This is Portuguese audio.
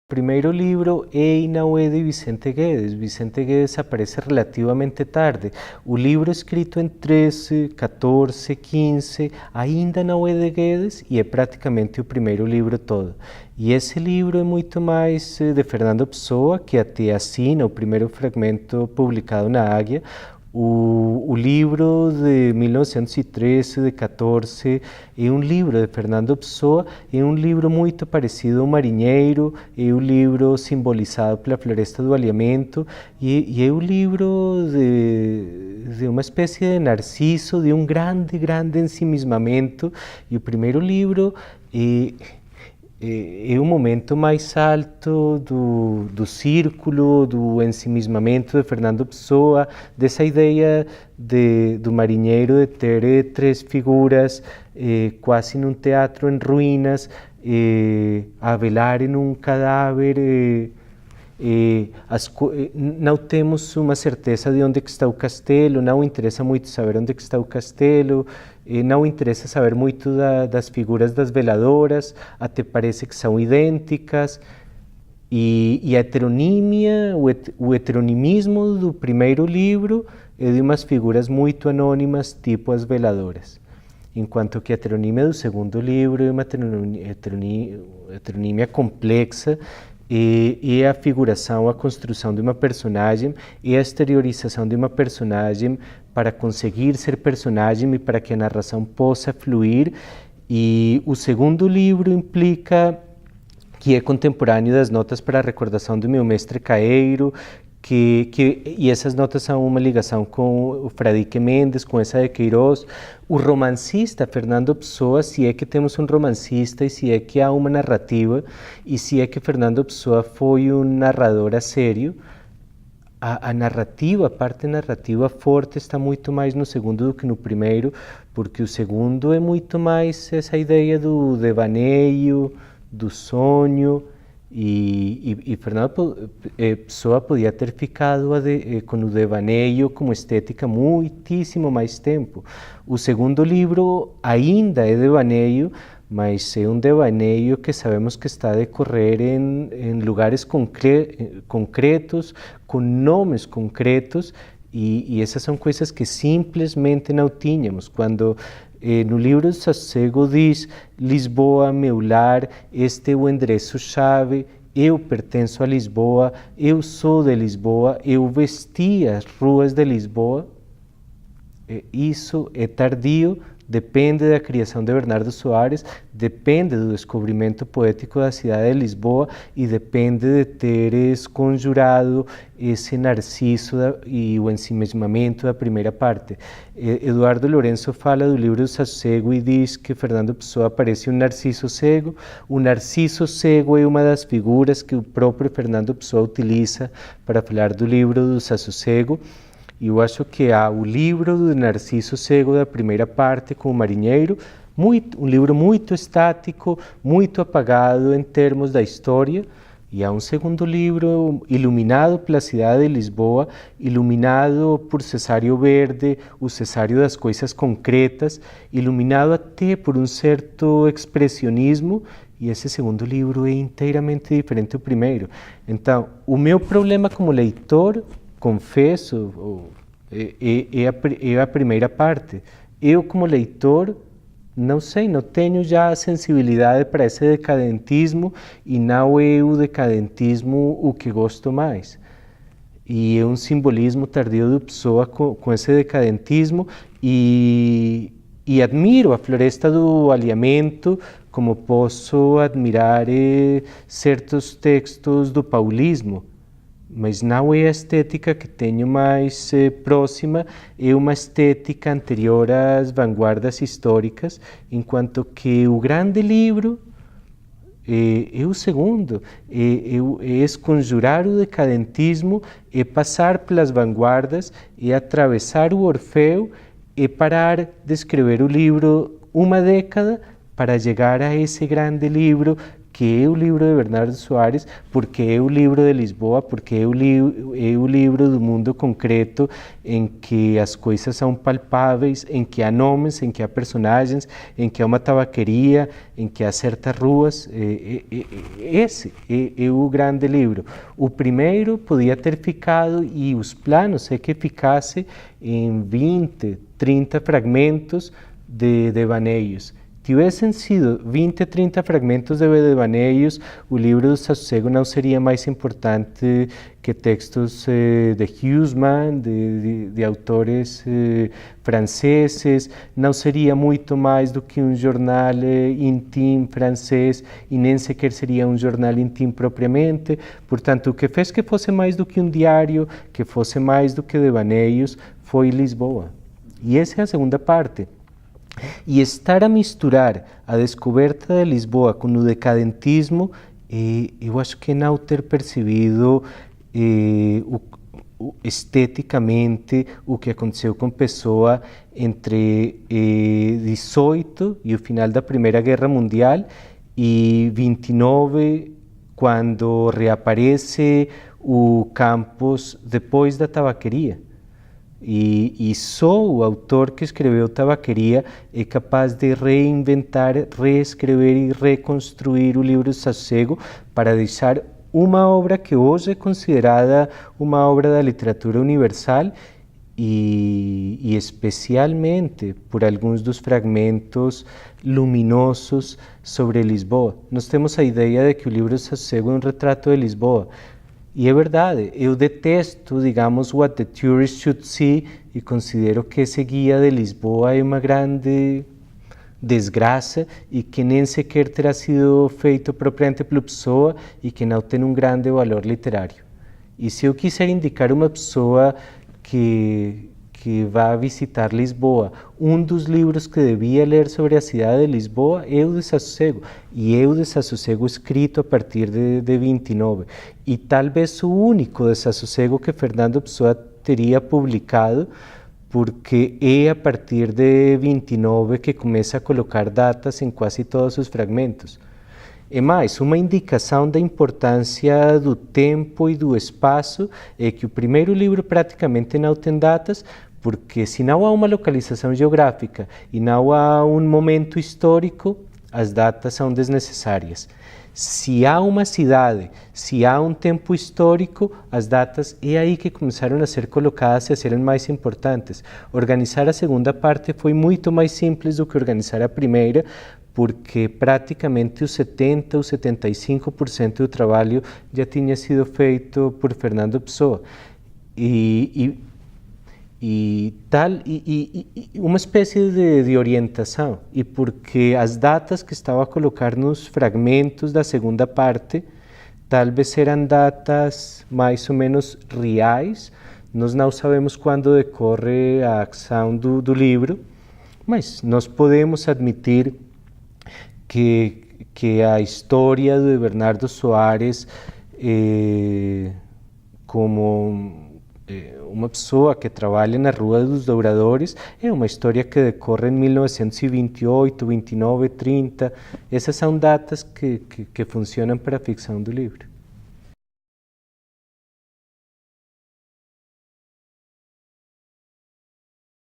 Primeiro livro é Inauê de Vicente Guedes. Vicente Guedes aparece relativamente tarde. O livro é escrito em 13, 14, 15, ainda não é de Guedes e é praticamente o primeiro livro todo. E esse livro é muito mais de Fernando Pessoa, que até assina o primeiro fragmento publicado na Águia. O livro de 1913, de 14, é um livro de Fernando Pessoa, é um livro muito parecido ao Marinheiro, é um livro simbolizado pela Floresta do Alimento, e é um livro de uma espécie de Narciso, de um grande ensimismamento, e o primeiro livro é o momento mais alto do círculo, do ensimismamento de Fernando Pessoa, dessa ideia do marinheiro de ter três figuras, quase num teatro em ruínas, a velar em um cadáver. Não temos uma certeza de onde está o castelo, não interessa muito saber onde está o castelo, não interessa saber muito das figuras das veladoras, até parece que são idênticas, e a heteronímia, o heteronimismo do primeiro livro é de umas figuras muito anônimas, tipo as veladoras, enquanto que a heteronímia do segundo livro é uma heteronímia complexa, e a figuração, a construção de uma personagem e a exteriorização de uma personagem para conseguir ser personagem e para que a narração possa fluir. E o segundo livro implica que é contemporâneo das notas para a recordação do meu mestre Caeiro, e essas notas são uma ligação com o Fradique Mendes, com essa de Queiroz. O romancista Fernando Pessoa, se é que temos um romancista e se é que há uma narrativa, e se é que Fernando Pessoa foi um narrador a sério, a narrativa, a parte narrativa forte está muito mais no segundo do que no primeiro, porque o segundo é muito mais essa ideia do devaneio, do sonho, e Fernando Pessoa podia ter ficado com o devaneio como estética muitíssimo mais tempo. O segundo livro ainda é devaneio, mas é um devaneio que sabemos que está a decorrer em lugares concretos, com nomes concretos, e essas são coisas que simplesmente não tínhamos. Quando no livro do Sossego diz: Lisboa, meu lar, este é o endereço-chave, eu pertenço a Lisboa, eu sou de Lisboa, eu vesti as ruas de Lisboa. Isso é tardio, depende da criação de Bernardo Soares, depende do descobrimento poético da cidade de Lisboa e depende de teres conjurado esse narciso e o ensimismamento da primeira parte. Eduardo Lourenço fala do livro do Sossego e diz que Fernando Pessoa parece um narciso cego. O narciso cego é uma das figuras que o próprio Fernando Pessoa utiliza para falar do livro do Sossego. E eu acho que há o livro do Narciso Cego da primeira parte com o Marinheiro, um livro muito estático, muito apagado em termos da história, e há um segundo livro iluminado pela cidade de Lisboa, iluminado por Cesário Verde, o Cesário das coisas concretas, iluminado até por um certo expressionismo, e esse segundo livro é inteiramente diferente do primeiro. Então, o meu problema como leitor, confesso, é a primeira parte. Eu, como leitor, não sei, não tenho já a sensibilidade para esse decadentismo, e não é o decadentismo o que gosto mais. E é um simbolismo tardio de Pessoa com esse decadentismo, e admiro a Floresta do Alimento, como posso admirar certos textos do paulismo, mas não é a estética que tenho mais próxima, é uma estética anterior às vanguardas históricas, enquanto que o grande livro é o segundo, é esconjurar o decadentismo, é passar pelas vanguardas, é atravessar o Orfeu, é parar de escrever o livro uma década para chegar a esse grande livro que é o livro de Bernardo Soares, porque é o livro de Lisboa, porque é o livro do mundo concreto em que as coisas são palpáveis, em que há nomes, em que há personagens, em que há uma tabaqueria, em que há certas ruas. Esse é o grande livro. O primeiro podia ter ficado, e os planos é que ficasse em 20, 30 fragmentos de devaneios. Tivessem sido 20, 30 fragmentos de devaneios, o livro do Desassossego não seria mais importante que textos de Huysmans, de autores franceses, não seria muito mais do que um jornal intime francês e nem sequer seria um jornal intime propriamente. Portanto, o que fez que fosse mais do que um diário, que fosse mais do que devaneios, foi Lisboa. E essa é a segunda parte. E estar a misturar a descoberta de Lisboa com o decadentismo, eu acho que não ter percebido esteticamente o que aconteceu com Pessoa entre 18 e o final da Primeira Guerra Mundial e 29, quando reaparece o campus depois da tabaqueria. E só o autor que escreveu Tabaqueria é capaz de reinventar, reescrever e reconstruir o livro Desassossego para deixar uma obra que hoje é considerada uma obra da literatura universal e especialmente por alguns dos fragmentos luminosos sobre Lisboa. Nós temos a ideia de que o livro Desassossego é um retrato de Lisboa. E é verdade, eu detesto, digamos, What the Tourist Should See, e considero que esse guia de Lisboa é uma grande desgraça e que nem sequer terá sido feito propriamente pela pessoa e que não tem um grande valor literário. E se eu quiser indicar uma pessoa que vá visitar Lisboa, um dos livros que devia ler sobre a cidade de Lisboa é o Desassossego, e é o Desassossego escrito a partir de 29, e talvez o único Desassossego que Fernando Pessoa teria publicado, porque é a partir de 29 que começa a colocar datas em quase todos os fragmentos. E mais, uma indicação da importância do tempo e do espaço é que o primeiro livro praticamente não tem datas, porque se não há uma localização geográfica e não há um momento histórico, as datas são desnecessárias. Se há uma cidade, se há um tempo histórico, as datas é aí que começaram a ser colocadas e a serem mais importantes. Organizar a segunda parte foi muito mais simples do que organizar a primeira, porque praticamente os 70% ou 75% do trabalho já tinha sido feito por Fernando Pessoa. E uma espécie de orientação, e porque as datas que estava a colocar nos fragmentos da segunda parte talvez eram datas mais ou menos reais. Nós não sabemos quando decorre a ação do livro, mas nós podemos admitir que a história de Bernardo Soares como uma pessoa que trabalha na Rua dos Douradores é uma história que decorre em 1928, 29, 30. Essas são datas que funcionam para a ficção do livro.